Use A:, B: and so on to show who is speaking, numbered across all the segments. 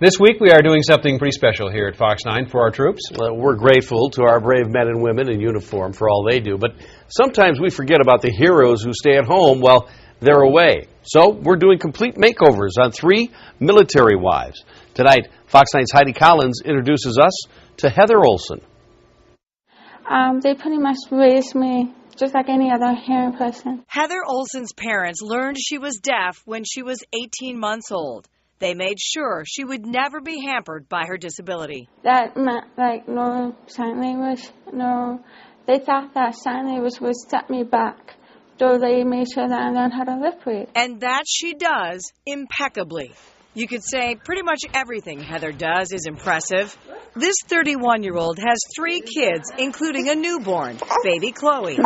A: This week we are doing something pretty special here at Fox 9 for our troops.
B: Well, we're grateful to our brave men and women in uniform for all they do, but sometimes we forget about the heroes who stay at home while they're away. So we're doing complete makeovers on 3 military wives. Tonight, Fox 9's Heidi Collins introduces us to Heather Olson.
C: They pretty much raised me just like any other hearing person.
D: Heather Olson's parents learned she was deaf when she was 18 months old. They made sure she would never be hampered by her disability.
C: That meant, like, no sign language, no. They thought that sign language would set me back, so they made sure that I learned how to lip read.
D: And that she does impeccably. You could say pretty much everything Heather does is impressive. This 31-year-old has 3 kids, including a newborn, baby Chloe.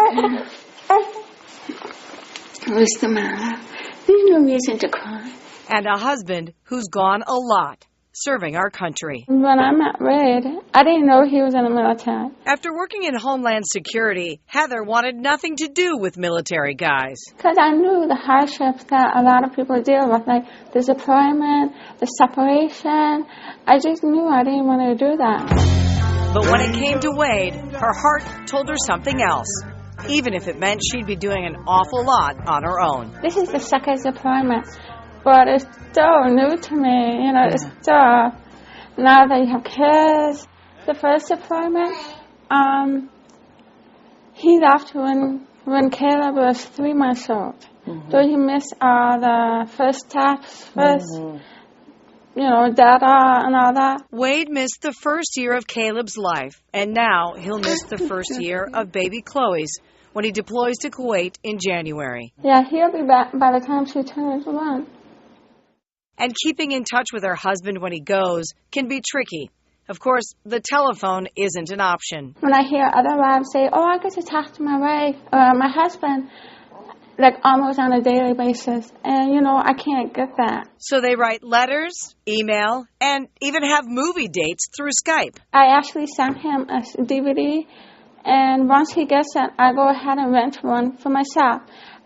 C: What's the matter? There's no reason to cry.
D: And a husband who's gone a lot, serving our country.
C: When I met Wade, I didn't know he was in the military.
D: After working in Homeland Security, Heather wanted nothing to do with military guys.
C: Because I knew the hardships that a lot of people deal with, like the deployment, the separation. I just knew I didn't want to do that.
D: But when it came to Wade, her heart told her something else, even if it meant she'd be doing an awful lot on her own.
C: This is the second deployment. But it's so new to me, it's so, now that you have kids. The first deployment, he left when Caleb was 3 months old. So he missed all the first steps, data and all that.
D: Wade missed the first year of Caleb's life, and now he'll miss the first year of baby Chloe's when he deploys to Kuwait in January.
C: Yeah, he'll be back by the time she turns 1.
D: And keeping in touch with her husband when he goes can be tricky. Of course, the telephone isn't an option.
C: When I hear other wives say, I get to talk to my wife or my husband, like almost on a daily basis. And, I can't get that.
D: So they write letters, email, and even have movie dates through Skype.
C: I actually sent him a DVD, and once he gets it, I go ahead and rent one for myself.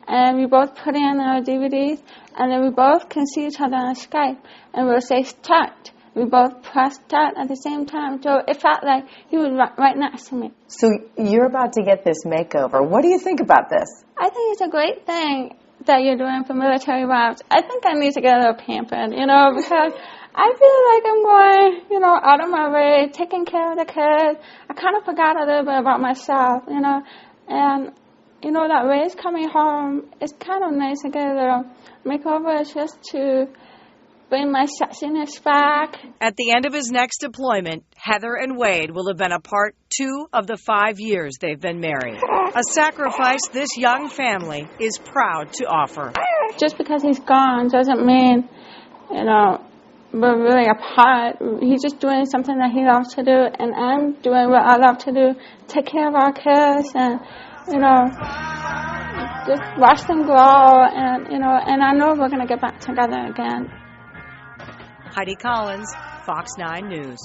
C: And we both put in our DVDs, and then we both can see each other on Skype, and we'll say start. We both press start at the same time, so it felt like he was right next to me.
E: So you're about to get this makeover. What do you think about this?
C: I think it's a great thing that you're doing for military wives. I think I need to get a little pampered, because I feel like I'm going, out of my way, taking care of the kids. I kind of forgot a little bit about myself, and that Ray's coming home, it's kind of nice to get a little makeover just to bring my sexiness back.
D: At the end of his next deployment, Heather and Wade will have been apart 2 of the 5 years they've been married. A sacrifice this young family is proud to offer.
C: Just because he's gone doesn't mean, we're really apart. He's just doing something that he loves to do, and I'm doing what I love to do, take care of our kids and just watch them grow, and I know we're going to get back together again.
D: Heidi Collins, Fox 9 News.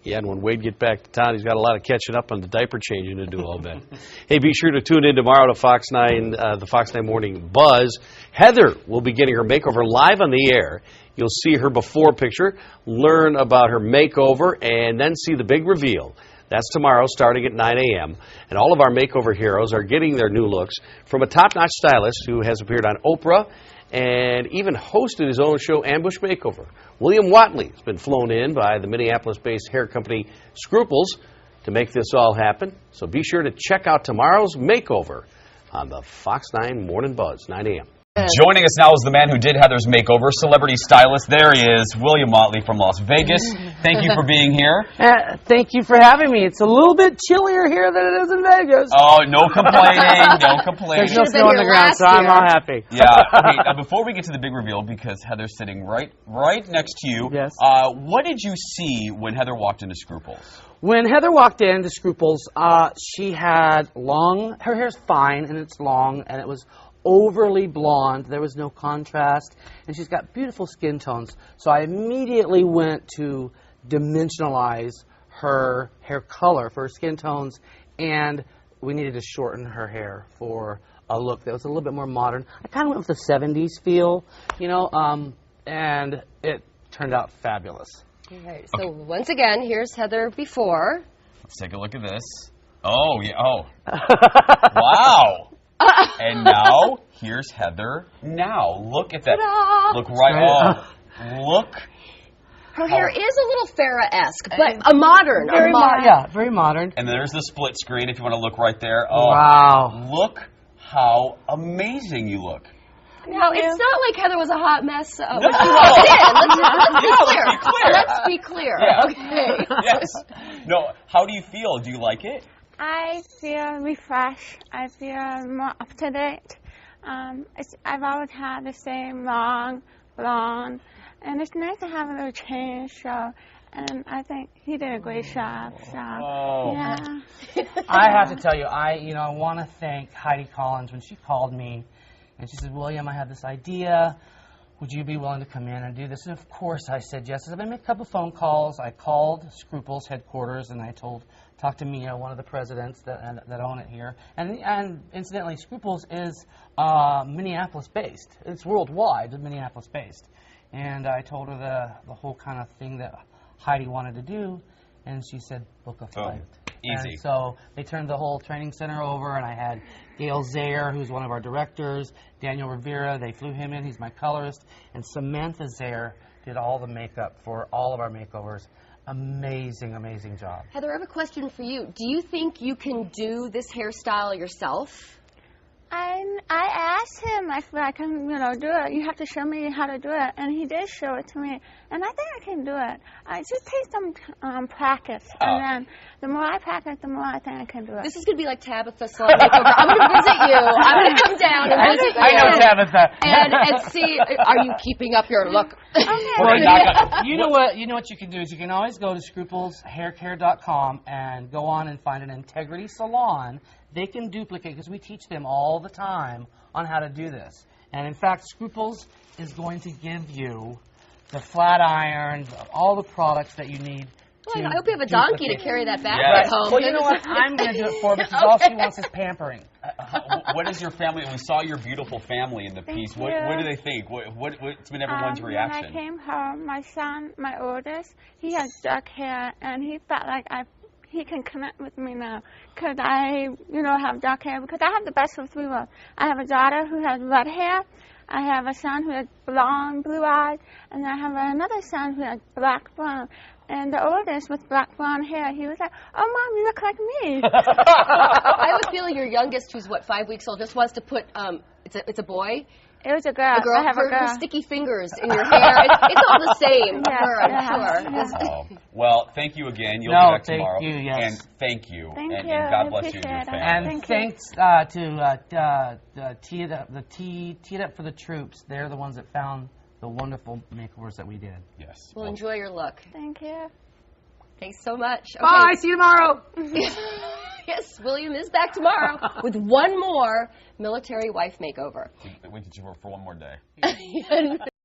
B: Yeah, and when Wade gets back to town, he's got a lot of catching up on the diaper changing to do, I'll bet. Hey, be sure to tune in tomorrow to Fox 9, the Fox 9 Morning Buzz. Heather will be getting her makeover live on the air. You'll see her before picture, learn about her makeover, and then see the big reveal. That's tomorrow starting at 9 a.m. And all of our makeover heroes are getting their new looks from a top-notch stylist who has appeared on Oprah and even hosted his own show, Ambush Makeover. William Watley has been flown in by the Minneapolis-based hair company Scruples to make this all happen. So be sure to check out tomorrow's makeover on the Fox 9 Morning Buzz, 9 a.m.
F: Joining us now is the man who did Heather's makeover, celebrity stylist. There he is, William Watley from Las Vegas. Thank you for being here.
G: Thank you for having me. It's a little bit chillier here than it is in Vegas.
F: Oh, no complaining, no complaining.
G: There's no snow on the ground, so I'm all happy.
F: Yeah. Okay, before we get to the big reveal, because Heather's sitting right next to you,
G: yes.
F: What did you see when Heather walked into Scruples?
G: When Heather walked into Scruples, she had her hair's fine, and it's long, and it was overly blonde. There was no contrast, and she's got beautiful skin tones. So I immediately went to dimensionalize her hair color for her skin tones, and we needed to shorten her hair for a look that was a little bit more modern. I kind of went with the 70s feel, and it turned out fabulous.
H: Okay, so once again, here's Heather before.
F: Let's take a look at this. Oh, yeah. Oh. Wow. And now, here's Heather now. Look at that.
H: Ta-da!
F: Look right. Oh, look.
H: Her hair is a little Farrah-esque, but a modern.
G: Yeah, very modern.
F: And there's the split screen if you want to look right there. Oh,
G: Wow.
F: Look how amazing you look.
H: Now, it's not like Heather was a hot mess
F: No.
H: when she walked in. Let's be clear.
F: Let's
H: Let's be clear.
F: Yeah.
H: Okay.
F: Yes. No, how do you feel? Do you like it?
C: I feel refreshed. I feel more up to date. I've always had the same long blonde, and it's nice to have a little change. So, and I think he did a great job. So, yeah.
G: I have to tell you, I want to thank Heidi Collins when she called me, and she said, William, I have this idea. Would you be willing to come in and do this? And of course I said yes. I made a couple phone calls. I called Scruples headquarters, and I talked to Mia, one of the presidents that own it here. And incidentally, Scruples is Minneapolis-based. It's worldwide, but Minneapolis-based. And I told her the whole kind of thing that Heidi wanted to do, and she said, book a flight.
F: Easy.
G: And so they turned the whole training center over, and I had Gail Zayer, who's one of our directors, Daniel Rivera, they flew him in, he's my colorist, and Samantha Zayer did all the makeup for all of our makeovers. Amazing, amazing job.
H: Heather, I have a question for you. Do you think you can do this hairstyle yourself?
C: I asked him if I can, do it. You have to show me how to do it, and he did show it to me, and I think I can do it. I just take some practice, and then the more I practice, the more I think I can do it.
H: This is going to be like Tabitha Salon Makeover. I'm going to visit you. I'm going to come down and visit you.
G: I know Tabitha.
H: And see, are you keeping up your look?
G: Well, you know what you can do is you can always go to scrupleshaircare.com and go on and find an Integrity Salon. They can duplicate, because we teach them all the time on how to do this. And in fact, Scruples is going to give you the flat irons, all the products that you need.
H: Well, I hope you have a donkey to carry that back
F: Yes.
H: home.
G: Well, you know what? I'm going to do it for her, because all she wants is pampering.
F: What is your family? We saw your beautiful family in the piece. What do they think? What's been everyone's reaction?
C: When I came home, my son, my oldest, he has dark hair, and he felt like he can connect with me now, because I, have dark hair, because I have the best of three worlds. I have a daughter who has red hair, I have a son who has blonde, blue eyes, and I have another son who has black blonde. And the oldest with black blonde hair, he was like, oh, Mom, you look like me.
H: I have a feeling your youngest, who's 5 weeks old, just wants to put, it's a boy?
C: It was a girl.
H: A girl.
C: I have a girl.
H: Her sticky fingers in your hair. It's all the same for her, I'm sure.
C: Yeah.
F: Well, thank you again. You'll be back tomorrow.
G: Thank you, yes.
F: And thank you.
C: Thank
F: and
C: you.
F: God
C: I
F: bless you and your
C: appreciate it.
F: family.
G: And
C: Thank
G: thanks to Tee It Up for the Troops. They're the ones that found the wonderful makeovers that we did.
F: Yes.
H: Well, enjoy your look.
C: Thank you.
H: Thanks so much. Okay.
G: Bye. See you tomorrow.
H: Yes, William is back tomorrow with one more military wife makeover.
F: We could for one more day.